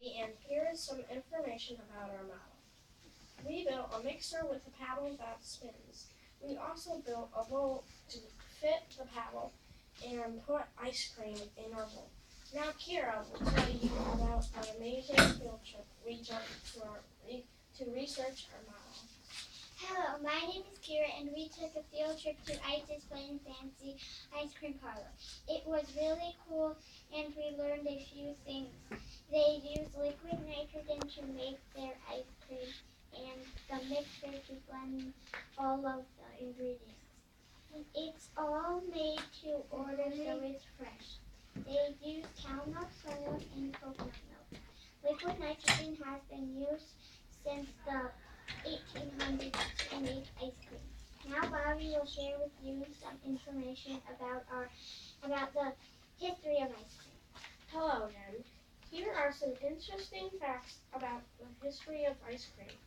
And here is some information about our model. We built a mixer with a paddle that spins. We also built a bowl to fit the paddle and put ice cream in our bowl. Now Kira will tell you about our amazing field trip we took to research our model. Hello, my name is Kira and we took a field trip to Ice's Fun Fancy Ice Cream Parlor. It was really cool and we learned a few things. They use liquid nitrogen to make their ice cream and the mixer to blend all of the ingredients. It's all made to order so it's fresh. They use cow milk, soy milk, and coconut milk. Liquid nitrogen has been used since the 1800s to make ice cream. Now Bobby will share with you some information about the history of ice cream. Hello again. Here are some interesting facts about the history of ice cream.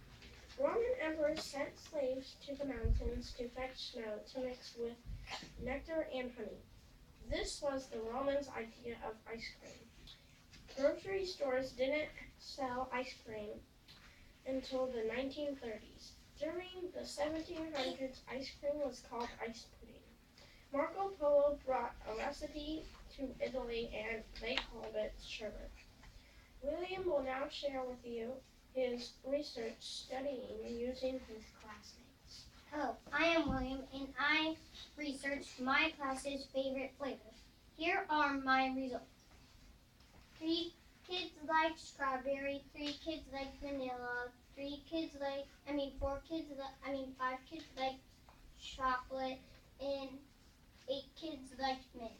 Roman emperors sent slaves to the mountains to fetch snow to mix with nectar and honey. This was the Romans' idea of ice cream. Grocery stores didn't sell ice cream until the 1930s. During the 1700s, ice cream was called ice pudding. Marco Polo brought a recipe to Italy and they called it sugar. William will now share with you his research studying using his classmates. Hello, I am William and I researched my class's favorite flavors. Here are my results. 3 kids like strawberry, 3 kids like vanilla, 5 kids like chocolate, and 8 kids like mint.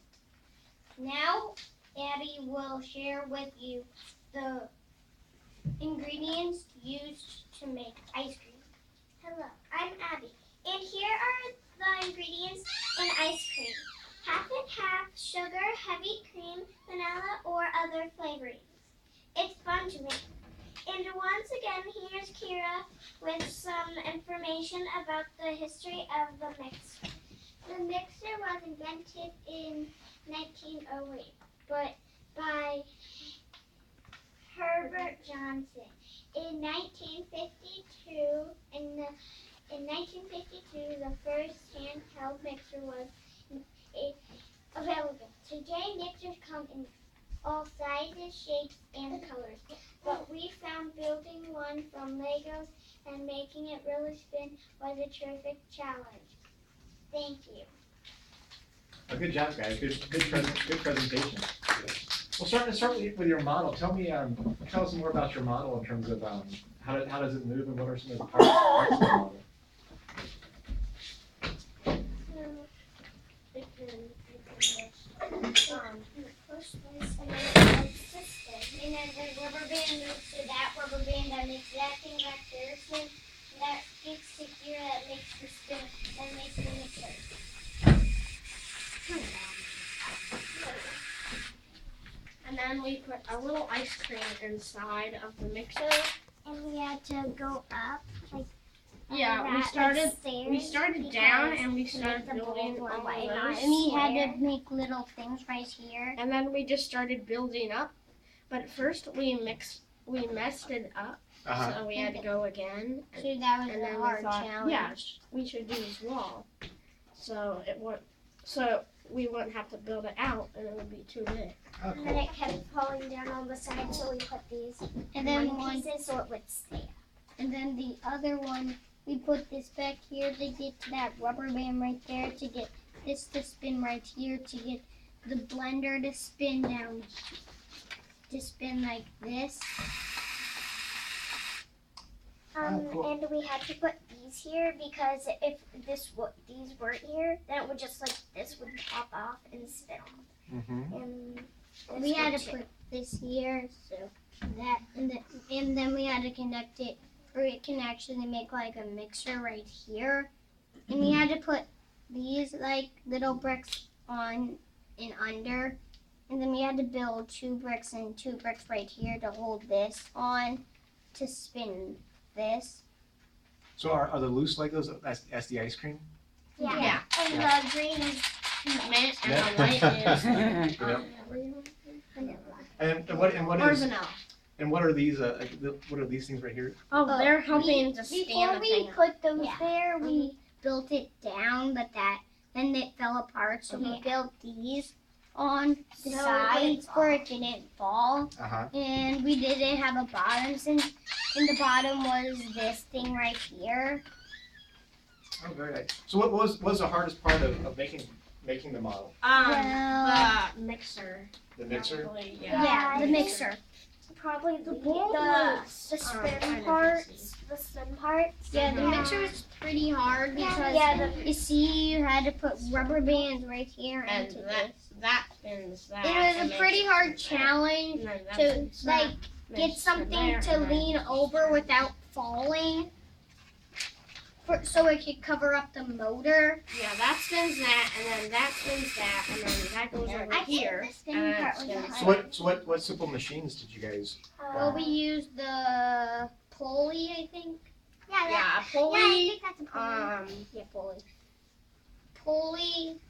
Now, Abby will share with you the ingredients used to make ice cream. Hello, I'm Abby, and here are the ingredients in ice cream. Half and half sugar, heavy cream, vanilla, or other flavorings. It's fun to make. And once again, here's Kira with some information about the history of the mixer. The mixer was invented in 1908, but by Herbert Johnson. In 1952, the first handheld mixer was available. Today, mixers come in all sizes, shapes, and colors. But we found building one from Legos and making it really spin was a terrific challenge. Thank you. Oh, good job, guys. Good presentation. Well, start with your model. Tell us more about your model in terms of how does it move and what are some of the parts of the model? Push this and then it spin. And then the rubber band moves to that rubber band that makes that thing back there spin. And that gets to here that makes the spin and makes the mixer. And then we put a little ice cream inside of the mixer. And we had to go up like We started down and we started building all those. And we had to make little things right here. And then we just started building up. But at first we messed it up. So we had to go again. So that was and a then hard we thought, challenge. yeah, we should do this wall. So we wouldn't have to build it out and it would be too big. Oh, And then cool. it kept falling down on the side, so we put these pieces so it would stay. And then the other one, we put this back here to get to that rubber band right there, to get this to spin right here, to get the blender to spin down, to spin like this. Cool. And we had to put these here because if these weren't here, then it would just like this would pop off and spin off. And we had to put this here, so that and then we had to connect it, or it can actually make like a mixer right here. And we had to put these like little bricks on and under, and then we had to build 2 bricks and 2 bricks right here to hold this on to spin this. So are the loose Legos as the ice cream? Yeah. And Yeah. the green is Mint and the white is Yep. vanilla. And what or is vanilla. And what are these, what are these things right here? Oh, Oh, they're helping to Before stand the we thing up. put those Yeah. there, we built it down, but then it fell apart. So we Mhm. built these on the So sides where it didn't fall. Uh-huh. And we didn't have a bottom, since in the bottom was this thing right here. Oh, very nice. So what was the hardest part of making the model? Well- The mixer. The mixer? Probably, Yeah, the mixer. Probably the The kind spin of parts, easy. the spin parts. Yeah, the Mhm. mixer was pretty hard because Yeah, you see, you had to put rubber bands right here And into that this. that spins that. It and was a makes pretty it hard spin that. challenge And then that to spins that, like makes get it something there, to and then- lean over without falling, so it could cover up the motor. Yeah, that spins that, and then that spins that, and then that goes over I think here. the spinning and part was then the spins- So what simple machines did you guys? Well, we used the pulley, I think. Yeah, pulley. that's a pulley. Yeah, pulley. Pulley.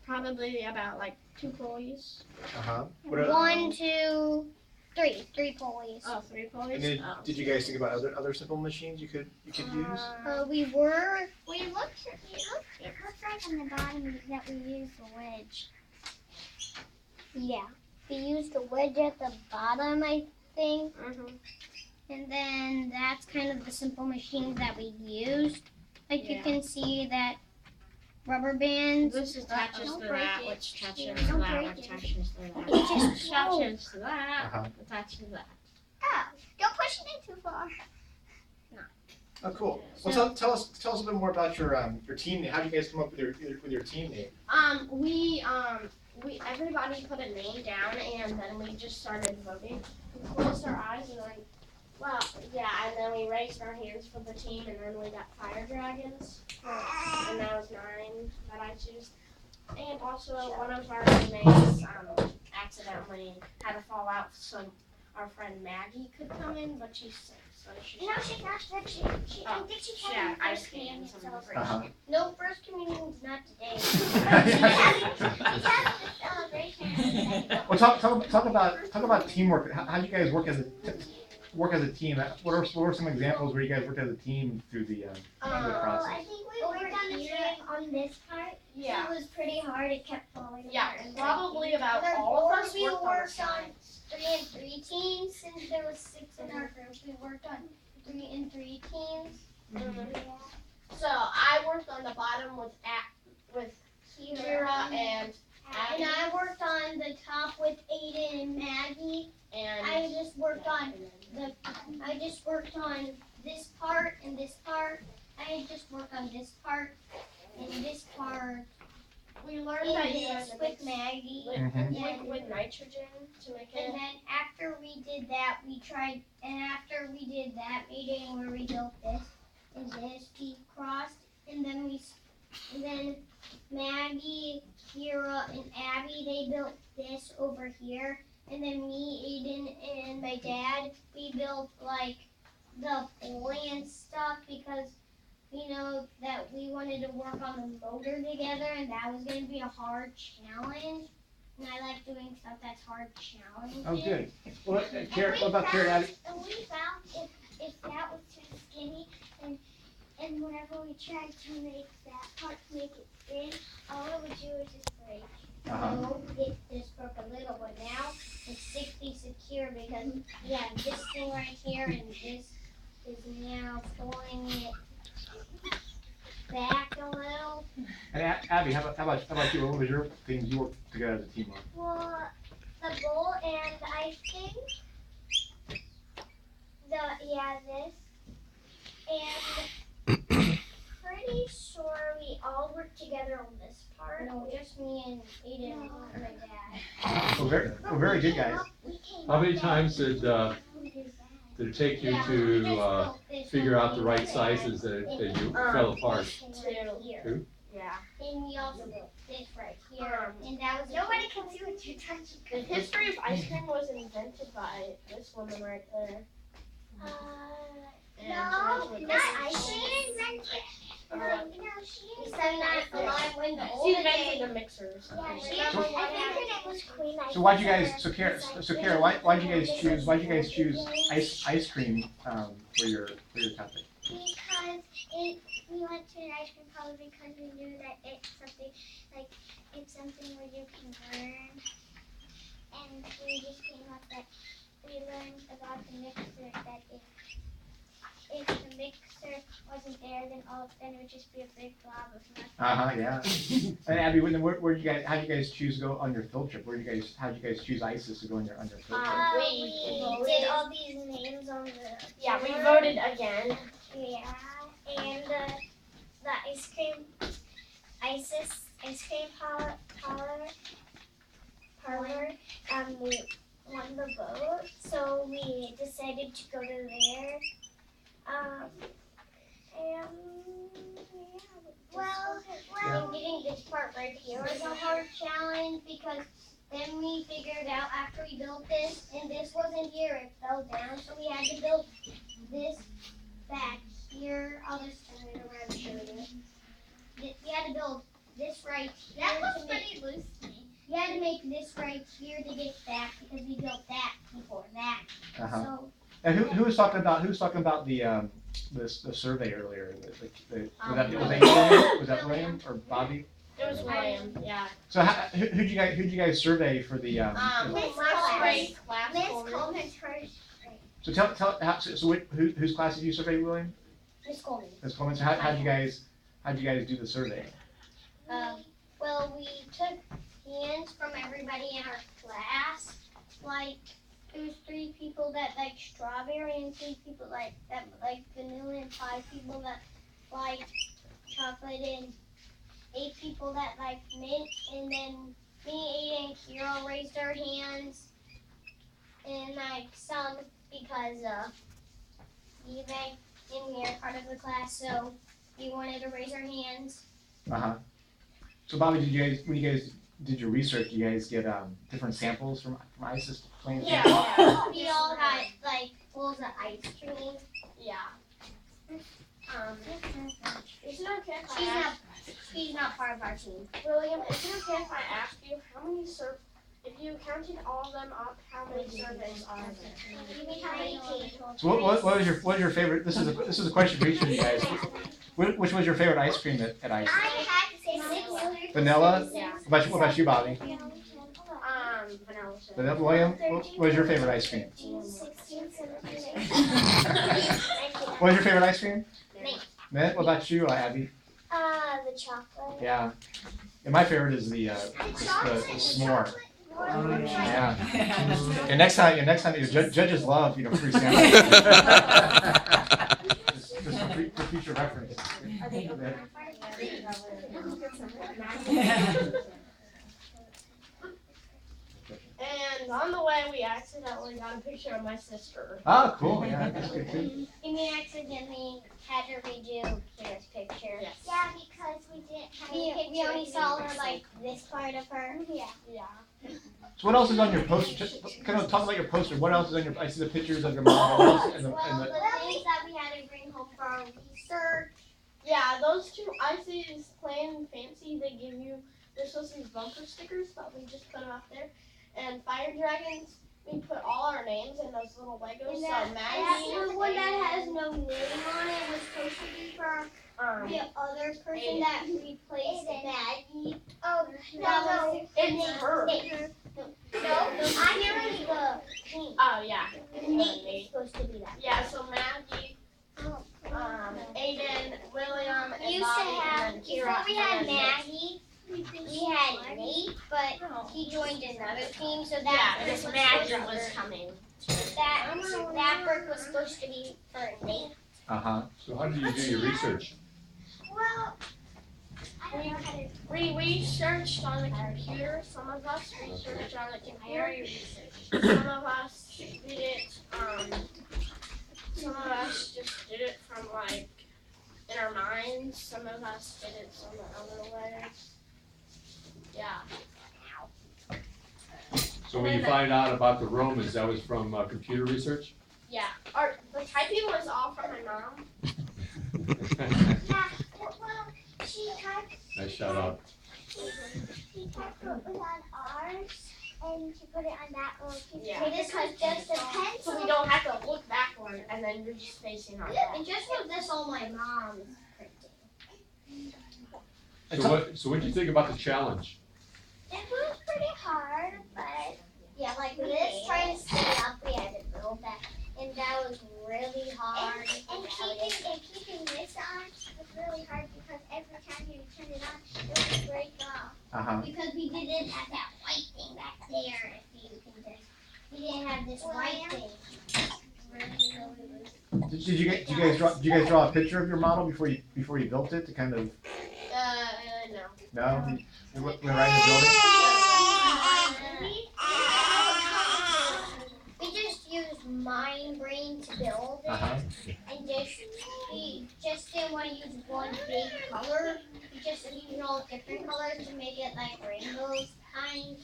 Probably about like 2 pulleys. Uh-huh. 1, 2, 3. 3 pulleys. Oh, 3 pulleys. And then, Oh. did you guys think about other simple machines you could use? We looked it looks like on the bottom that we used the wedge. Yeah. We used the wedge at the bottom, I think. Mhm. And then that's kind of the simple machines that we used. Like you Yeah. can see that rubber bands. This attaches Don't to break that, it. which attaches Yeah, to don't that, break which it. attaches to that. It just Attaches to that, Uh-huh. attaches to that. Oh, don't push it in too far. Oh, cool. Well, tell us a bit more about your team name. How did you guys come up with your team name? We everybody put a name down, and then we just started voting. We closed our eyes and like, well, yeah, and then we raised our hands for the team, and then we got fire dragons, and that was 9 that I choose. And also, one of our teammates accidentally had to fall out, so our friend Maggie could come in, but she's sick, so she. No, she's not sick. I think she She had had her ice first cream communion and some celebration. Uh-huh. No, first communion's not today. Well, talk about teamwork. How do you guys work as a team? What are some examples where you guys worked as a team through the process? I think we worked on the train on this part. Yeah. It was pretty hard. It kept falling Yeah, apart. probably about Other all of boards us we worked on the worked on sides. 3 and 3 teams. Since there was 6 in our group, we worked on 3 and 3 teams. So I worked on the bottom with Kira and Abby. And I worked on the top with Aiden and Maggie. and I just worked on this part and this part. I just worked on this part and this part. we learned And that you this had with Maggie. Mhm. with nitrogen to make And it. then after we did that, after we did that meeting where we built this and this, we crossed, and then Maggie, Kira, and Abby, they built this over here, and then me, Aiden, and my dad, we built like the pulley and stuff because that we wanted to work on the motor together, and that was going to be a hard challenge. And I like doing stuff that's hard challenging. Oh, good. Well, Carrot, what about Carrot? Abby? And we found if that was too skinny, and whenever we tried to make that part make it thin, all it would do is just break. Uh-huh. So it just broke a little, but now it's 60 secure because this thing right here and this is now pulling it back a little. And Abby, how about you? What was your things you worked together as a team on? Well, the bowl and I think this. And pretty sure we all worked together on this part. No, just me and Aiden and my dad. Well, very good, guys. How many times did it take you to figure out the right sizes that you fell apart? Two? Yeah. And we also built this right here. And that was Nobody can see what you're touching. The history of ice cream was invented by this woman right there. And no, George not Washington. ice cream. We sang that a lot when the She older invented days. the mixers. Yeah, So why'd you guys, Kara, why'd you guys choose ice cream, for your topic? Because we went to an ice cream parlor because we knew that it's something where you can learn, and we just came up that we learned about the mixer that if the mixer wasn't there, then it would just be a big blob of nothing. Yeah. And Abby, where you guys, how'd you guys choose to go on your field trip? How'd you guys choose ISIS to go on your field trip? We did all these names on the Yeah, we board. voted again. Yeah, and the ice cream parlor, we won the vote, so we decided to go to there. Getting this part right here was a hard challenge because then we figured out after we built this, and this wasn't here, it fell down, so we had to build this back here. I'll just turn it around and show you. We had to build this right here. That looks pretty loose to me. We had to make this right here to get back because we built that before that. So. And who was talking about the survey earlier? Was that William or Bobby? It was William, yeah. So who'd you guys survey for the? Miss Last grade class. Miss Coleman's first. So whose class did you survey, William? Miss Coleman. Miss Coleman. So how'd you guys do the survey? Well, we took hands from everybody in our class. There was 3 people that like strawberry, and 3 people that like vanilla, and 5 people that like chocolate, and 8 people that like mint, and then me, Ada, and Kira raised our hands, and some because you and we are part of the class, so we wanted to raise our hands. So Bobby, when you guys did your research, you guys get different samples from ISIS plants? Yeah. We all had bowls of ice cream. Yeah. Is it okay if I ask? She's not part of our team. William, is it okay if I ask you if you counted all of them up, how many surveys are there? How many teams? So what was your favorite? This is a question for each of you guys. Which was your favorite ice cream at ISIS? I had to say 6. Vanilla? Yeah. What about you, Bobby? Vanilla. William, what was your favorite ice cream? 16, 17, 18. What was your favorite ice cream? Mint. Mint? What about you, Abby? The chocolate. Yeah. And my favorite is the s'more. Yeah. And next time your judges love, free samples. Just for future reference. And on the way, we accidentally got a picture of my sister. Oh, cool. Yeah, that's good too. And we accidentally had her redo Kira's picture. Yes. Yeah, because we didn't have a picture. We only saw her this part of her. Yeah. Yeah. So what else is on your poster? Just kind of talk about your poster. What else is on your? I see the pictures of your mom. What else? The things that we had to bring home for our research. Yeah, those 2 ICs Plain Fancy, they're supposed to be bumper stickers, but we just put them up there. And Fire Dragons, we put all our names in those little Legos. And so Maggie. the one that has no name on it was supposed to be for the other person that replaced Maggie. Oh, no, It's her. No, I never the name. Oh, yeah. Nate is supposed to be that. Yeah, so Maggie, Aiden, William, and We used to Bobby, have, and then Kira. before we had and then Maggie, we had Nate, but he joined another team, so Yeah, that this was Maggie was coming. that bird was supposed to be for Nate. So how did you do your research? Well, I don't know how to. We researched on the computer. Some of us researched on the computer. Some of us did it. Some of us just did it from in our minds. Some of us did it some other way. Yeah. So when you find out about the Romans, that was from computer research? Yeah. The typing was all from my mom. Yeah, Nice shout out. He kept what was on ours and he put it on that little piece. Yeah. Because just the pencil. So we don't have to look backward and then you're just facing our back. And just was this all my mom's printing. So what did you think about the challenge? It was pretty hard, but yeah, like this trying to stay up, we had to build that, and that was really hard. And keeping this on was really hard because every time you turn it on, it would break off. Because we didn't have that white thing back there. If you can just, we didn't have this white thing. Did you guys draw a picture of your model before you built it to kind of? No. No. You went right in the building. We just used mind brain to build it, and we just didn't want to use one big color. We just used all different colors to make it like rainbows kind.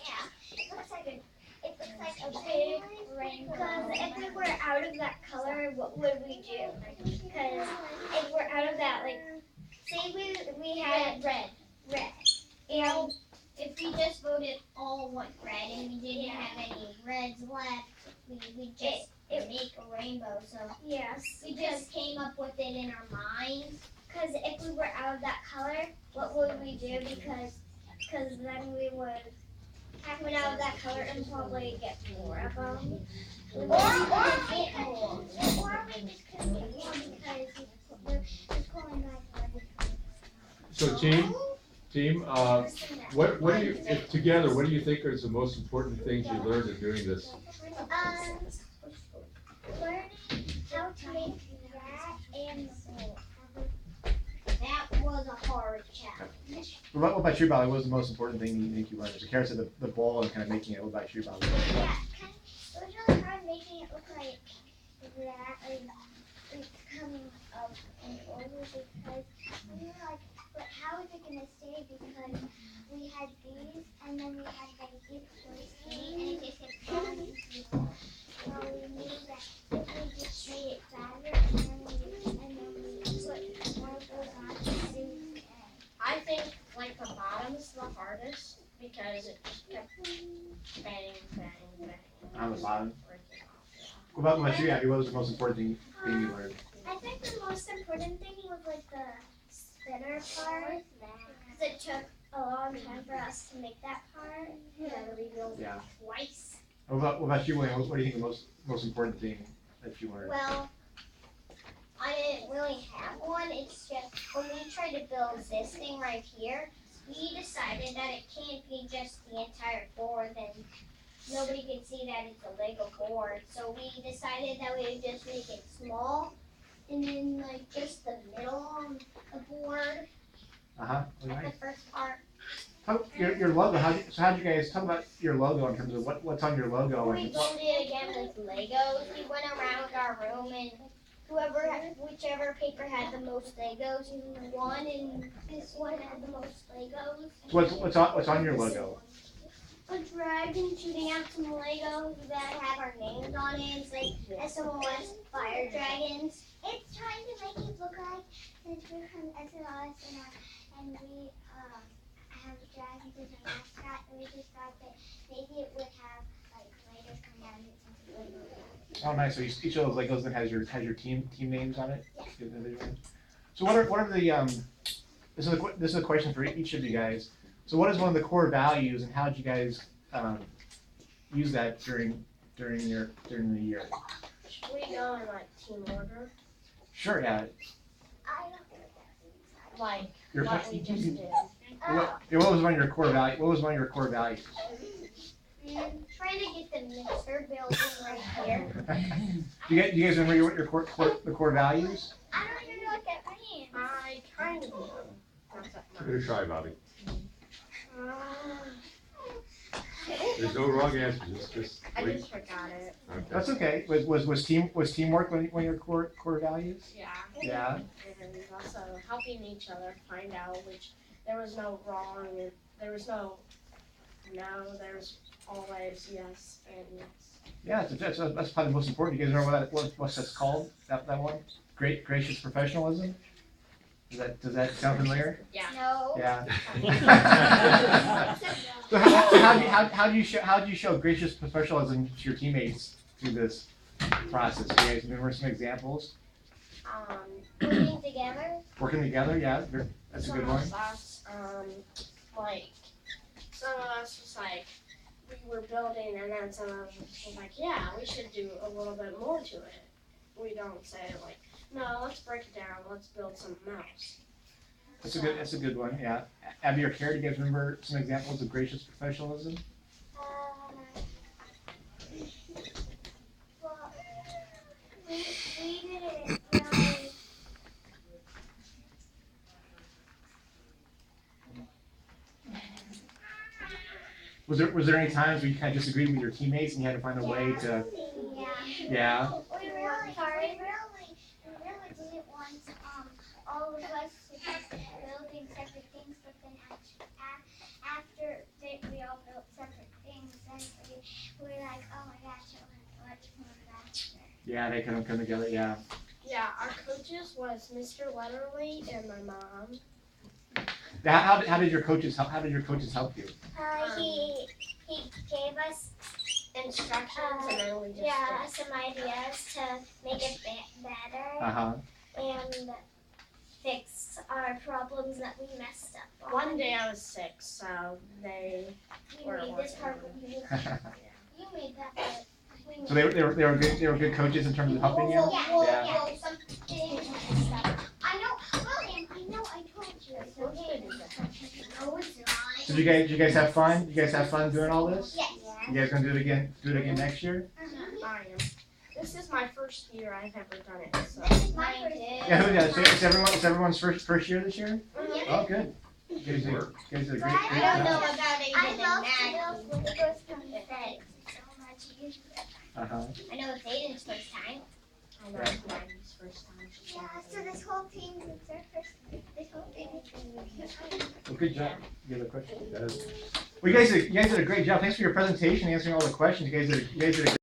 Yeah, it looks like a big rainbow. Because if we were out of that color, what would we do? Because if we're out of that, like, say we had red, and if we just voted all one red and we didn't have any reds left, we just make a rainbow. So yes, we just came up with it in our minds. Because if we were out of that color, what would we do? Because then we would have it out of that color and probably get more of them. Or get more. Or we just couldn't get more because we're pulling back everything. So team, what do you, if together, what do you think is the most important things you learned in doing this? Learning how to make that and the bowl. That was a hard challenge. What about you, Bally? What was the most important thing you think you learned? So Kara said the ball and kind of making it. What about you, Bally? Yeah, it was really hard making it look like that, like coming up and over because we were like, but how is it gonna stay? Because we had these and then we had like this stay and it just kept falling. So we knew that if we just made it fatter and then we put more of those on to do. I think like the bottom's the hardest because it just kept bang. On the bottom. What about you, Abby? What was the most important thing you learned? I think the most important thing was like the spinner part, because it took a long time for us to make that part. We had to rebuild it twice. What about you, William? What do you think the most important thing that you learned? Well, I didn't really have one. It's just when we tried to build this thing right here, we decided that it can't be just the entire board, then nobody could see that it's a Lego board. So we decided that we would just make it small, and then like just the middle of the board, at the first part. Your logo. How'd you guys talk about your logo in terms of what's on your logo? We built it again with Legos. We went around our room and whichever paper had the most Legos won, and this one had the most Legos. What's on your logo? A dragon shooting out some Legos that have our names on it. It's like SOS Fire Dragons. It's trying to make it look like since we're from SOS and we have dragons as a mascot, and we just thought that maybe it would have like Legos coming out of it since it's Lego. Oh, nice. So each of those Legos then has your team names on it. Yeah. So what are the this is a question for each of you guys. So what is one of the core values, and how did you guys use that during the year? Should we go in like team order? Sure, yeah. I don't know what that means. Like what we just did. What was one of your core values? Trying to get the mixer building right here. Do you guys remember what the core values? I don't even know what that means. I kind of know. Give it a try, Bobby. There's no wrong answers. Just I wait. just forgot it. Okay. That's okay. Was teamwork one of your core values? Yeah. Yeah. And also helping each other find out which there was no wrong and there was no there's always yes and yes. Yeah, that's probably the most important. You guys remember what that's called? That one? Gracious professionalism? Does that sound familiar? No. Yeah. Except So how do you show gracious professionalism to your teammates through this process? You guys remember some examples? working together. Working together, yeah, that's a good one. Some of us, like, some of us was like, we were building, and then some of us was like, yeah, we should do a little bit more to it. We don't say like, no, let's break it down, let's build something else. That's a good one, yeah. Abby or Carrie, do you guys remember some examples of gracious professionalism? Well, we didn't really. Was there any times where you kind of disagreed with your teammates and you had to find a way to, yeah? We really didn't want all of us to be building separate things, but then after we all built separate things, then we were like, oh my gosh, it went much more faster. Yeah, they kind of come together, yeah. Yeah, our coaches was Mr. Letterly and my mom. How did your coaches help you? He gave us Instructions and then we just some ideas to make it better Uh-huh. and fix our problems that we messed up on. One day I was sick, so they You were made this part. You made that part. So they were good coaches in terms of helping you? Yeah. Some things and stuff. I know, William. I told you. It's okay. No, it's not. So do you guys have fun? You guys have fun doing all this? Yes. You guys gonna do it again next year? I am. This is my first year I've ever done it, so. Mine too. Yeah, so it's everyone's first year this year? Yeah. Oh, good. You guys did a great I don't know job. about it. I love to build Legos from the bed. It's so much easier. Uh-huh. I know it's Aiden's first time. I know it's Maggie's first time. Yeah, so this whole team is their first time. This whole thing is Well, good job. You have a question? Yes. Well, you guys did a great job. Thanks for your presentation, answering all the questions. You guys did a